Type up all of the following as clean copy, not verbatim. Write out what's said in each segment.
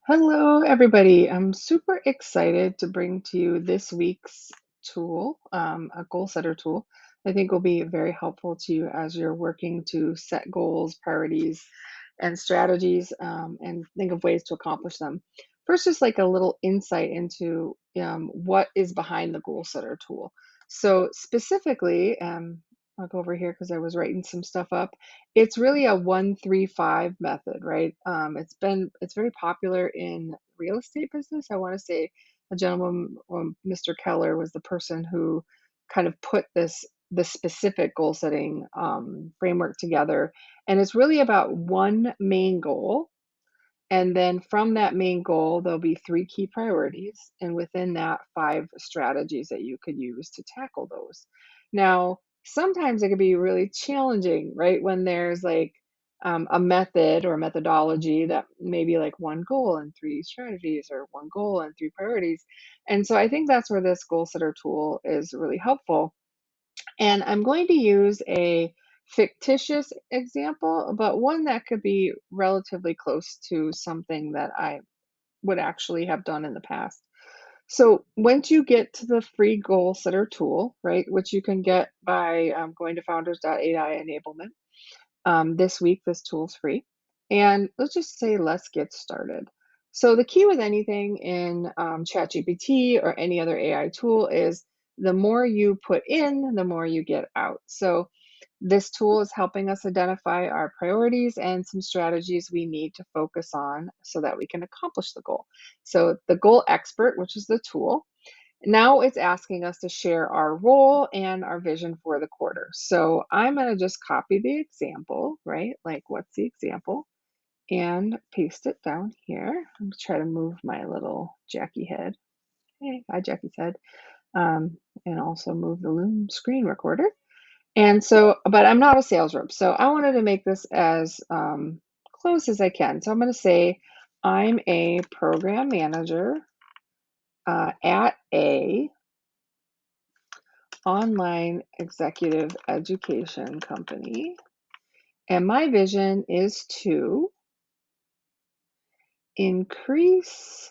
Hello, everybody. I'm super excited to bring to you this week's tool, a goal setter tool. I think will be very helpful to you as you're working to set goals, priorities, and strategies, and think of ways to accomplish them. First, just like a little insight into what is behind the goal setter tool. So, specifically, I'll go over here because I was writing some stuff up. It's really a 1-3-5 method, right? It's very popular in real estate business. I want to say a gentleman, Mr. Keller, was the person who kind of put this specific goal setting framework together, and it's really about one main goal. And then from that main goal, there'll be three key priorities, and within that, five strategies that you could use to tackle those. Now, sometimes it can be really challenging, right? When there's like a method or a methodology that maybe like one goal and three strategies, or one goal and three priorities. And so I think that's where this goal setter tool is really helpful. And I'm going to use a fictitious example, but one that could be relatively close to something that I would actually have done in the past. So once you get to the free goal setter tool, right, which you can get by going to Founders AI Enablement, this week, this tool's free. And let's just say, let's get started. So the key with anything in ChatGPT or any other AI tool is the more you put in, the more you get out. So this tool is helping us identify our priorities and some strategies we need to focus on so that we can accomplish the goal. So the goal expert, which is the tool, now it's asking us to share our role and our vision for the quarter. So I'm going to just copy the example, right? Like, what's the example? And paste it down here. I'm going to try to move my little Jackie head. Hey, hi, Jackie's head. And also move the Loom screen recorder. And so, but I'm not a sales rep. So I wanted to make this as close as I can. So I'm going to say I'm a program manager at a online executive education company. And my vision is to increase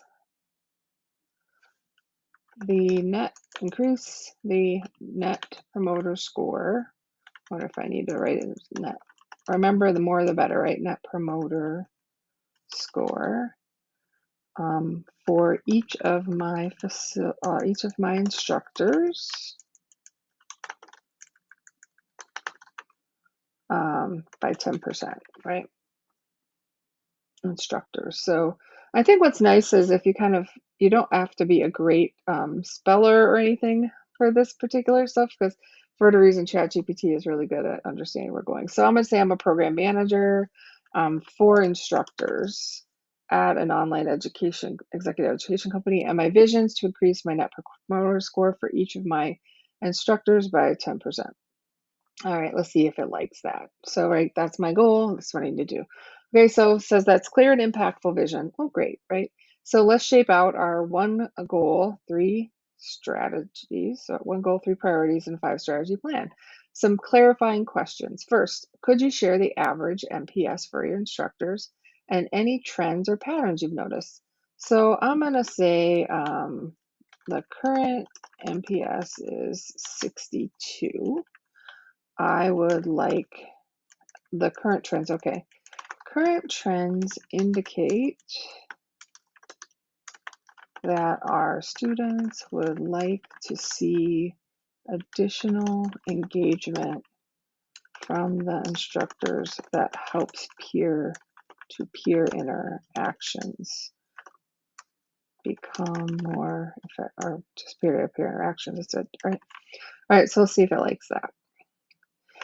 increase the net promoter score. I wonder if I need to write it as net. Remember, the more the better, right? Net promoter score for each of my instructors by 10%, right? Instructors. So I think what's nice is if you don't have to be a great speller or anything for this particular stuff, because for whatever reason, ChatGPT is really good at understanding where we're going. So I'm going to say I'm a program manager for instructors at an online executive education company, and my vision is to increase my net promoter score for each of my instructors by 10%. All right, let's see if it likes that. So, right, that's my goal. That's what I need to do. Okay, so it says that's clear and impactful vision. Oh, great, right? So let's shape out our one goal, three strategies. So one goal, three priorities, and five strategy plan. Some clarifying questions. First, could you share the average NPS for your instructors and any trends or patterns you've noticed? So I'm going to say the current NPS is 62. I would like the current trends. Okay. Current trends indicate that our students would like to see additional engagement from the instructors that helps peer-to-peer interactions become more effective, or just peer-to-peer interactions. It's right. All right, so let's see if it likes that.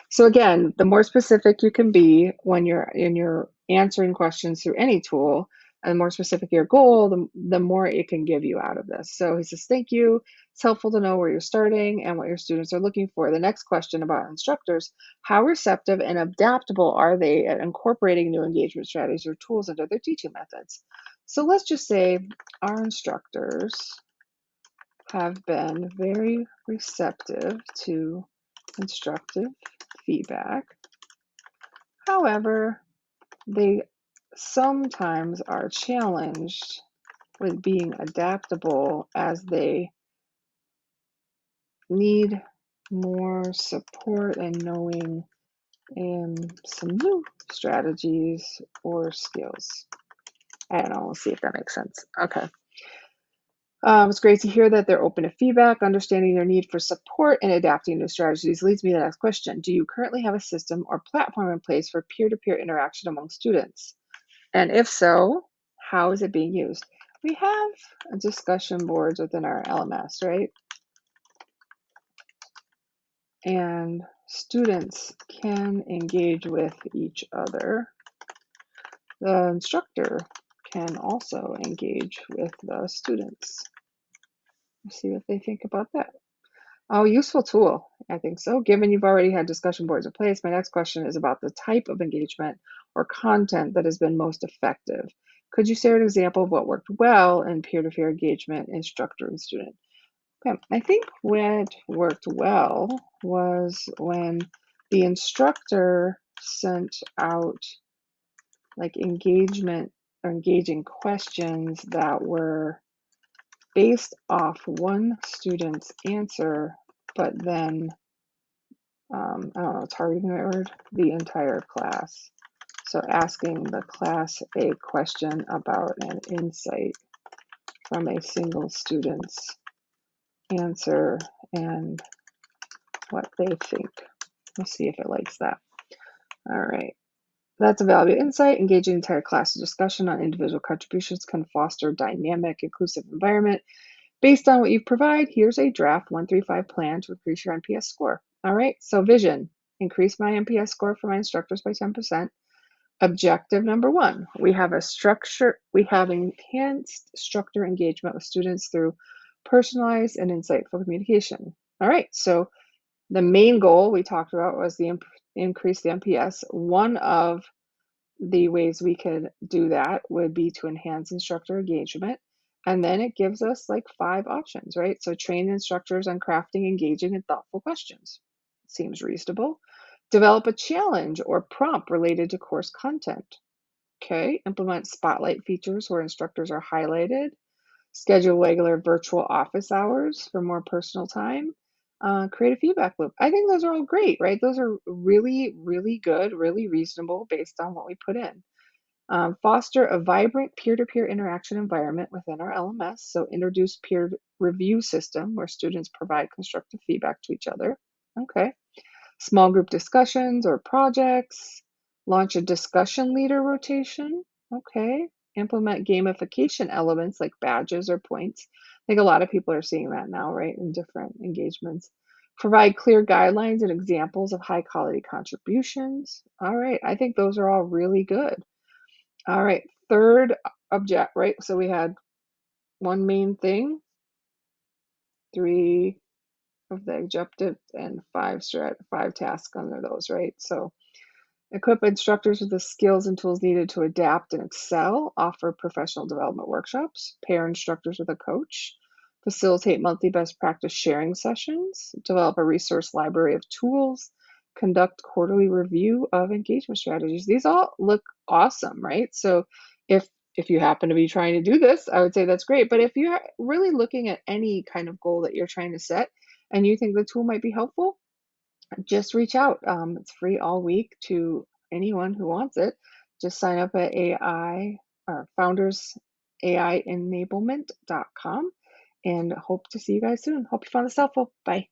So again, the more specific you can be when you're answering questions through any tool, and the more specific your goal, the more it can give you out of this. So he says, thank you. It's helpful to know where you're starting and what your students are looking for. The next question about instructors, how receptive and adaptable are they at incorporating new engagement strategies or tools into their teaching methods? So let's just say our instructors have been very receptive to instructive feedback. However, they sometimes are challenged with being adaptable as they need more support and knowing some new strategies or skills. I don't know, we'll see if that makes sense. Okay. It's great to hear that they're open to feedback, understanding their need for support, and adapting new strategies. Leads me to the next question. Do you currently have a system or platform in place for peer-to-peer interaction among students? And if so, how is it being used? We have discussion boards within our LMS, right? And students can engage with each other. The instructor can also engage with the students. Let's see what they think about that. Oh, useful tool. I think so. Given you've already had discussion boards in place, my next question is about the type of engagement or content that has been most effective. Could you share an example of what worked well in peer-to-peer engagement, instructor and student? Okay, I think what worked well was when the instructor sent out like engagement or engaging questions that were based off one student's answer, but then I don't know, targeting the right word, the entire class. So asking the class a question about an insight from a single student's answer and what they think. We'll see if it likes that. All right. That's a valuable insight. Engaging the entire class discussion on individual contributions can foster dynamic, inclusive environment. Based on what you provide, here's a draft 135 plan to increase your NPS score. All right, so vision, increase my NPS score for my instructors by 10%. Objective number one, we have enhanced instructor engagement with students through personalized and insightful communication. All right, so the main goal we talked about was the increase the NPS. One of the ways we could do that would be to enhance instructor engagement. And then it gives us like 5 options, right? So train instructors on crafting engaging and thoughtful questions. Seems reasonable. Develop a challenge or prompt related to course content. Okay. Implement spotlight features where instructors are highlighted. Schedule regular virtual office hours for more personal time. Create a feedback loop. I think those are all great, right? Those are really, really good, really reasonable based on what we put in. Foster a vibrant peer-to-peer interaction environment within our LMS. So introduce peer review system where students provide constructive feedback to each other. Okay. Small group discussions or projects. Launch a discussion leader rotation. Okay. Implement gamification elements like badges or points. I think a lot of people are seeing that now, right, in different engagements. Provide clear guidelines and examples of high quality contributions. All right. I think those are all really good. All right, third object, right? So we had one main thing, 3 of the objectives, and 5 tasks under those, right? So equip instructors with the skills and tools needed to adapt and excel, offer professional development workshops, pair instructors with a coach, facilitate monthly best practice sharing sessions, develop a resource library of tools, conduct quarterly review of engagement strategies. These all look awesome, right? So if you happen to be trying to do this, I would say that's great. But if you're really looking at any kind of goal that you're trying to set and you think the tool might be helpful, just reach out. It's free all week to anyone who wants it. Just sign up at AI or Founders AI Enablement.com and hope to see you guys soon. Hope you found this helpful. Bye.